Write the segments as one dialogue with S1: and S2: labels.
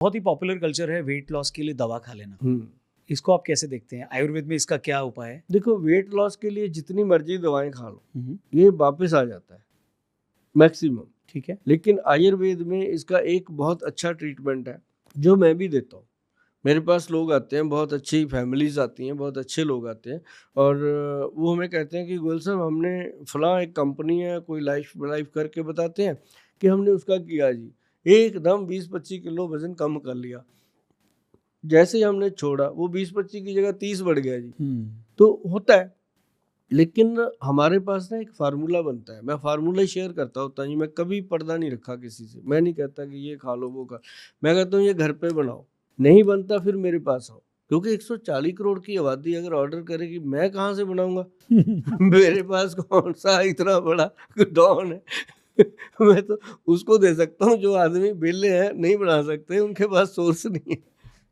S1: बहुत ही popular culture है weight loss के लिए दवा खा लेना। इसको आप कैसे देखते हैं? आयुर्वेद में इसका क्या उपाय है?
S2: देखो, वेट लॉस के लिए जितनी मर्जी दवाएं खा लो, ये वापस आ जाता है मैक्सिमम।
S1: ठीक है।
S2: लेकिन आयुर्वेद में इसका एक बहुत अच्छा ट्रीटमेंट है जो मैं भी देता हूँ। मेरे पास लोग आते हैं, बहुत अच्छी फैमिलीज आती हैं, बहुत अच्छे लोग आते हैं, और वो हमें कहते हैं कि गोयल साहब, हमने फलां एक कंपनी है, कोई लाइफ लाइफ करके बताते हैं कि हमने उसका किया जी, एकदम 20-25 किलो वजन कम कर लिया। जैसे ही हमने छोड़ा, वो 20-25 की जगह 30 बढ़ गया जी। तो होता है, लेकिन हमारे पास ना एक फार्मूला बनता है। मैं फार्मूला शेयर करता होता हूँ, मैं कभी पर्दा नहीं रखा किसी से। मैं नहीं कहता कि ये खा लो वो खा, मैं कहता हूँ ये घर पे बनाओ, नहीं बनता फिर मेरे पास आओ। क्योंकि 140 करोड़ की आबादी अगर ऑर्डर करेगी, मैं कहाँ से बनाऊंगा? मेरे पास कौन सा इतना बड़ा गोडाउन है? मैं तो उसको दे सकता हूँ जो आदमी बेले हैं, नहीं बना सकते, उनके पास सोर्स नहीं है।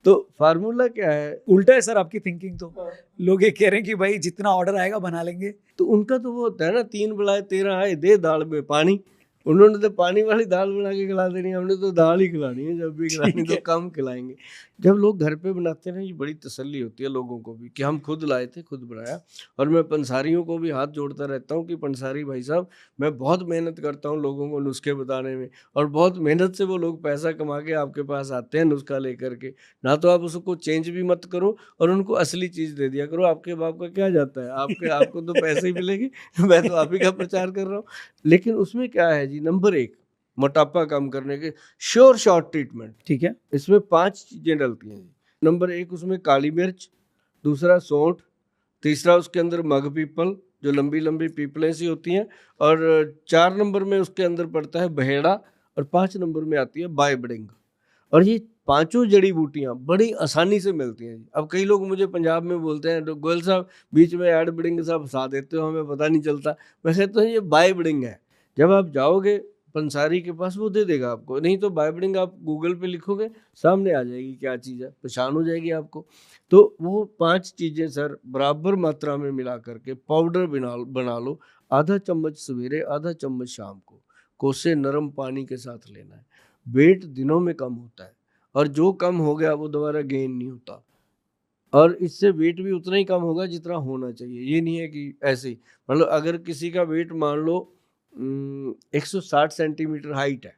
S2: तो फार्मूला क्या है?
S1: उल्टा है सर आपकी थिंकिंग तो। लोग ये कह रहे हैं कि भाई जितना ऑर्डर आएगा बना लेंगे।
S2: तो उनका तो वो होता है ना, 3 बढ़ाए 13 आए, दे दाल में पानी। उन्होंने तो पानी वाली दाल बना के खिला देनी, हमने तो दाल ही खिलानी है। जब भी खिलानी तो कम खिलाएंगे। जब लोग घर पे बनाते हैं ना, ये बड़ी तसल्ली होती है लोगों को भी कि हम खुद लाए थे, खुद बनाया। और मैं पंसारियों को भी हाथ जोड़ता रहता हूँ कि पंसारी भाई साहब, मैं बहुत मेहनत करता हूँ लोगों को नुस्खे बताने में, और बहुत मेहनत से वो लोग पैसा कमा के आपके पास आते हैं नुस्खा लेकर के। ना तो आप उसको चेंज भी मत करो और उनको असली चीज़ दे दिया करो। आपके बाप का क्या जाता है, आपको तो पैसे ही मिलेंगे। मैं तो आप ही का प्रचार कर रहा हूँ। लेकिन उसमें क्या है जी, नंबर 1, मोटापा कम करने के श्योर शॉर्ट ट्रीटमेंट।
S1: ठीक है।
S2: इसमें 5 चीजें डलती हैं जी। नंबर 1 उसमें काली मिर्च, दूसरा सौंठ, तीसरा उसके अंदर मग पीपल, जो लंबी लंबी पीपलें सी होती हैं, और 4 नंबर में उसके अंदर पड़ता है बहेड़ा, और 5 नंबर में आती है बायबडिंग। और ये पांचों जड़ी बूटियां बड़ी आसानी से मिलती हैं। अब कई लोग मुझे पंजाब में बोलते हैं, गोयल साहब बीच में ऐड बिडिंग साहब फंसा देते हो, हमें पता नहीं चलता। मैं कहता हूँ ये बाय बिडिंग है। जब आप जाओगे पंसारी के पास, वो दे देगा आपको। नहीं तो बाय बिडिंग आप गूगल पे लिखोगे, सामने आ जाएगी क्या चीज़ है, पहचान हो जाएगी आपको। तो वो 5 चीज़ें सर बराबर मात्रा में मिला करके पाउडर बना लो। आधा चम्मच सवेरे, आधा चम्मच शाम को, कोसे नरम पानी के साथ लेना है। वेट दिनों में कम होता है, और जो कम हो गया वो दोबारा गेन नहीं होता। और इससे वेट भी उतना ही कम होगा जितना होना चाहिए। ये नहीं है कि ऐसे ही, मतलब अगर किसी का वेट मान लो 160 सेंटीमीटर हाइट है,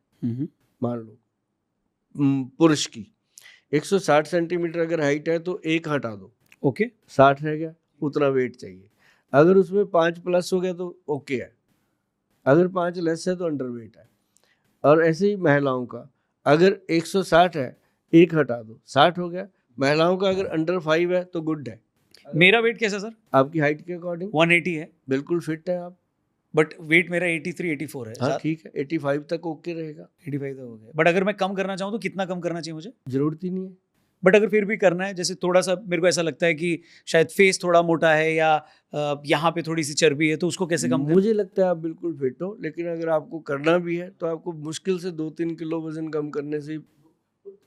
S2: मान लो पुरुष की 160 सेंटीमीटर अगर हाइट है, तो 1 हटा दो,
S1: ओके।
S2: 60 रह गया। उतना वेट चाहिए। अगर उसमें 5 प्लस हो गया तो ओके है, अगर 5 लेस है तो अंडर वेट है। और ऐसे ही महिलाओं का, अगर 160 है, 1 हटा दो, 60 हो गया। महिलाओं का अगर अंडर 5 है तो गुड है।
S1: मेरा वेट कैसा सर?
S2: आपकी हाइट के अकॉर्डिंग
S1: 180 है,
S2: बिल्कुल फिट है आप।
S1: बट वेट मेरा 83-84 है।
S2: हाँ ठीक है, 85 तक ओके रहेगा।
S1: 85 तक हो गया। बट अगर मैं कम करना चाहूँ तो कितना कम करना चाहिए मुझे?
S2: जरूरत ही नहीं है।
S1: बट अगर फिर भी करना है, जैसे थोड़ा सा मेरे को ऐसा लगता है कि शायद फेस थोड़ा मोटा है, या यहाँ पे थोड़ी सी चर्बी है, तो उसको कैसे कम करें?
S2: मुझे लगता है आप बिल्कुल फिट हो, लेकिन अगर आपको करना भी है तो आपको मुश्किल से 2-3 किलो वजन कम करने से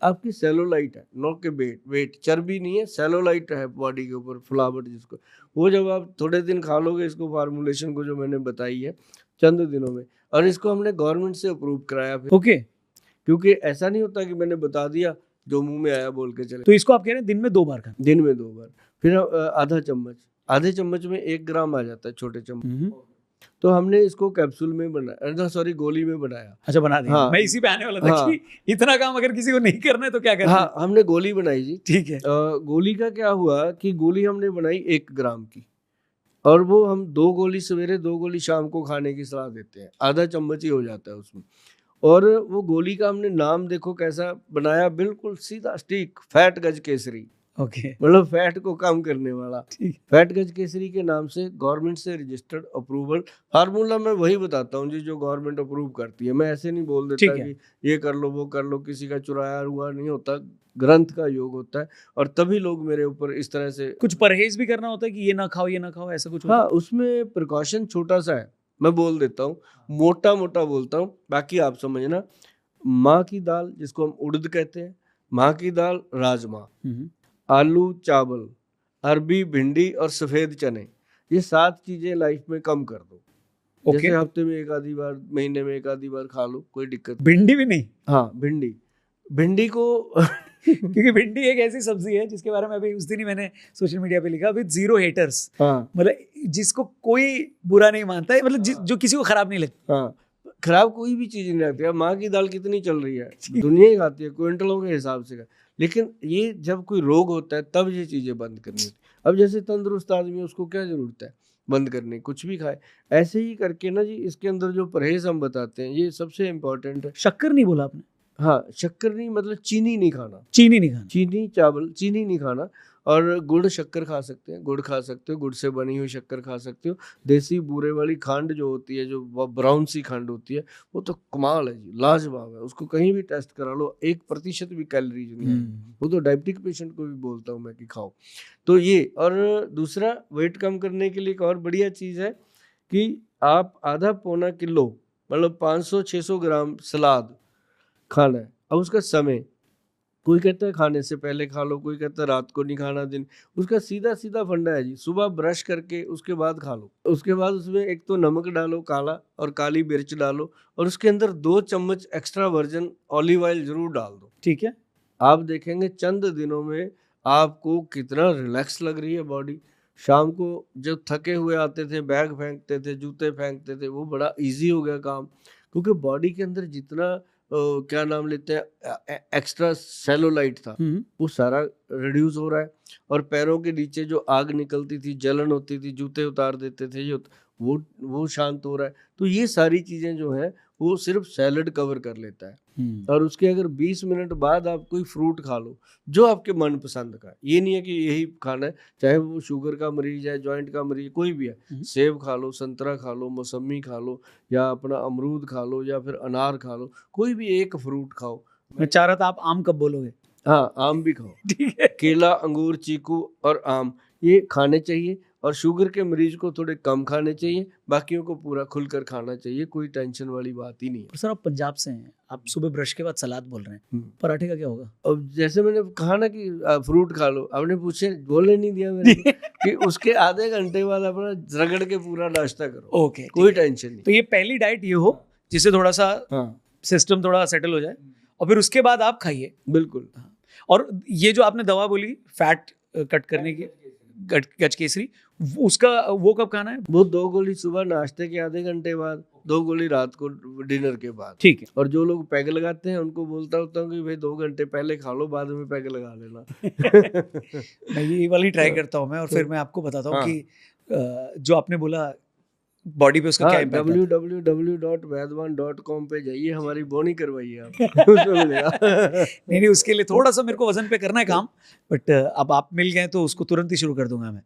S2: आपकी सेलुलाइट है, नॉट के वेट चर्बी नहीं है, सेलुलाइट है बॉडी के ऊपर, फ्लावर जिसको, वो जब आप थोड़े दिन खा लोगे इसको, फार्मूलेशन को जो मैंने बताई है, चंद दिनों में। और इसको हमने गवर्नमेंट से अप्रूव कराया फिर।
S1: ओके।
S2: क्योंकि ऐसा नहीं होता कि मैंने बता दिया जो मुंह में आया बोल के चले।
S1: तो इसको आप कह रहे हैं दिन में 2 बार खाना?
S2: दिन में 2 बार। फिर आधा चम्मच, आधे चम्मच में 1 ग्राम आ जाता है, छोटे चम्मच। तो हमने इसको कैप्सूल में बनाया, सॉरी गोली में बनाया।
S1: अच्छा, बना दिया।
S2: हाँ,
S1: मैं इसी पे आने वाला था
S2: हाँ,
S1: कि इतना काम अगर किसी को नहीं करना है तो क्या करना है?
S2: हाँ, हमने गोली बनाई जी।
S1: ठीक है।
S2: गोली का क्या हुआ कि गोली हमने बनाई 1 ग्राम की, और वो हम 2 गोली सवेरे 2 गोली शाम को खाने की सलाह देते हैं। आधा चम्मच ही हो जाता है उसमें। और वो गोली का हमने नाम देखो कैसा बनाया, बिल्कुल सीधा स्टिक, फैट गज केसरी।
S1: ओके।
S2: मतलब फैट को कम करने वाला।
S1: ठीक।
S2: फैट गज केसरी के नाम से गवर्नमेंट से रजिस्टर्ड अप्रूवल फार्मूला मैं वही बताता हूँ जी जो गवर्नमेंट अप्रूव करती है। मैं ऐसे नहीं बोल देता
S1: ठीक है।
S2: कि ये कर लो वो कर लो, किसी का चुराया हुआ नहीं होता, ग्रंथ का योग होता है। और तभी लोग मेरे ऊपर इस तरह से
S1: कुछ परहेज भी करना होता है कि ये ना खाओ, ये ना खाओ, ऐसा कुछ होता
S2: हाँ,
S1: है?
S2: उसमें प्रिकॉशन छोटा सा है, मैं बोल देता हूँ, मोटा मोटा बोलता हूँ, बाकी आप समझना। माँ की दाल जिसको हम उड़द कहते हैं, माँ की दाल, राजमा, आलू चावल, अरबी भिंडी और सफ़ेद चने, ये 7 चीज़ें लाइफ में कम कर दो।
S1: ओके।
S2: जैसे हफ्ते में 1 आधी बार, महीने में 1 आधी बार खा लो, कोई दिक्कत नहीं।
S1: भिंडी भी नहीं?
S2: हाँ, भिंडी भिंडी को
S1: क्योंकि भिंडी एक ऐसी सब्जी है जिसके बारे में अभी उस दिन ही मैंने सोशल मीडिया पे लिखा, विद 0 हेटर्स।
S2: हाँ
S1: मतलब जिसको कोई बुरा नहीं मानता है, मतलब जो किसी को खराब नहीं लगता।
S2: हाँ, खराब कोई भी चीज नहीं लगती। अब माँ की दाल कितनी चल रही है, दुनिया ही खाती है क्विंटलों के हिसाब से। लेकिन ये जब कोई रोग होता है तब ये चीजें बंद करनी होती। अब जैसे तंदुरुस्त आदमी है, उसको क्या जरूरत है बंद करने, कुछ भी खाए। ऐसे ही करके ना जी, इसके अंदर जो परहेज हम बताते हैं ये सबसे इम्पोर्टेंट है।
S1: शक्कर नहीं बोला आपने?
S2: हाँ, शक्कर नहीं, मतलब चीनी नहीं खाना,
S1: चीनी नहीं खाना।
S2: चीनी चावल चीनी नहीं खाना। और गुड़ शक्कर खा सकते हैं, गुड़ खा सकते हो, गुड़ से बनी हुई शक्कर खा सकते हो। देसी बूरे वाली खंड जो होती है, जो ब्राउन सी खंड होती है, वो तो कमाल है जी, लाजवाब है। उसको कहीं भी टेस्ट करा लो, 1% भी कैलोरीज नहीं है। वो तो डायबिटिक पेशेंट को भी बोलता हूँ मैं कि खाओ। तो ये, और दूसरा वेट कम करने के लिए एक और बढ़िया चीज़ है कि आप आधा पौना किलो, मतलब 500-600 ग्राम सलाद खाना है। अब उसका समय, कोई कहता है खाने से पहले खा लो, कोई कहता है रात को नहीं खाना दिन। उसका सीधा सीधा फंडा है जी, सुबह ब्रश करके उसके बाद खा लो। उसके बाद उसमें एक तो नमक डालो काला, और काली मिर्च डालो, और उसके अंदर 2 चम्मच एक्स्ट्रा वर्जिन ऑलिव ऑयल जरूर डाल दो।
S1: ठीक है।
S2: आप देखेंगे चंद दिनों में आपको कितना रिलैक्स लग रही है बॉडी। शाम को जब थके हुए आते थे, बैग फेंकते थे, जूते फेंकते थे, वो बड़ा इजी हो गया काम। क्योंकि बॉडी के अंदर जितना क्या नाम लेते हैं एक्स्ट्रा सेलुलाइट था, वो सारा रिड्यूस हो रहा है। और पैरों के नीचे जो आग निकलती थी, जलन होती थी, जूते उतार देते थे, वो शांत हो रहा है। तो ये सारी चीज़ें जो हैं वो सिर्फ सैलड कवर कर लेता है। और उसके अगर 20 मिनट बाद आप कोई फ्रूट खा लो जो आपके मन पसंद का है। ये नहीं है कि यही खाना है, चाहे वो शुगर का मरीज है, जॉइंट का मरीज, कोई भी है। सेब खा लो, संतरा खा लो, मौसमी खा लो, या अपना अमरूद खा लो, या फिर अनार खा लो, कोई भी एक फ्रूट खाओ।
S1: मैं चाह रहा था आप आम कब बोलोगे।
S2: हाँ, आम भी खाओ।
S1: ठीक है।
S2: केला, अंगूर, चीकू और आम ये खाने चाहिए। और शुगर के मरीज को थोड़े कम खाने चाहिए, बाकियों को पूरा खुलकर खाना चाहिए। कोई टेंशन वाली बात ही नहीं है।
S1: सर आप पंजाब से हैं, आप सुबह ब्रश के बाद सलाद बोल रहे हैं, पराठे का क्या होगा?
S2: अब जैसे मैंने कहा ना कि फ्रूट खा लो, आपने पूछे बोलने नहीं दिया मैंने कि उसके आधे घंटे बाद अपना रगड़ के पूरा नाश्ता करो।
S1: ओके,
S2: कोई टेंशन नहीं।
S1: तो ये पहली डाइट ये हो जिससे थोड़ा सा सिस्टम थोड़ा सेटल हो जाए, और फिर उसके बाद आप खाइए।
S2: बिल्कुल।
S1: और ये जो आपने दवा बोली फैट कट करने की, गच केसरी, उसका वो कब खाना है?
S2: वो 2 गोली सुबह नाश्ते के आधे घंटे बाद, 2 गोली रात को डिनर के बाद।
S1: ठीक है।
S2: और जो लोग पैग लगाते हैं उनको बोलता होता हूँ कि भाई 2 घंटे पहले खा लो, बाद में पैग लगा लेना।
S1: मैं ये वाली ट्राई करता हूँ मैं, और फिर मैं आपको बताता हूँ कि जो आपने बोला बॉडी पे उसका क्या इम्पैक्ट है।
S2: www.vaidwan.com पे जाइए, हमारी बोनी करवाइए आप। उसमें मिलेगा।
S1: नहीं, उसके लिए थोड़ा सा मेरे को वजन पे करना है काम, बट अब आप मिल गए तो उसको तुरंत ही शुरू कर दूंगा मैं।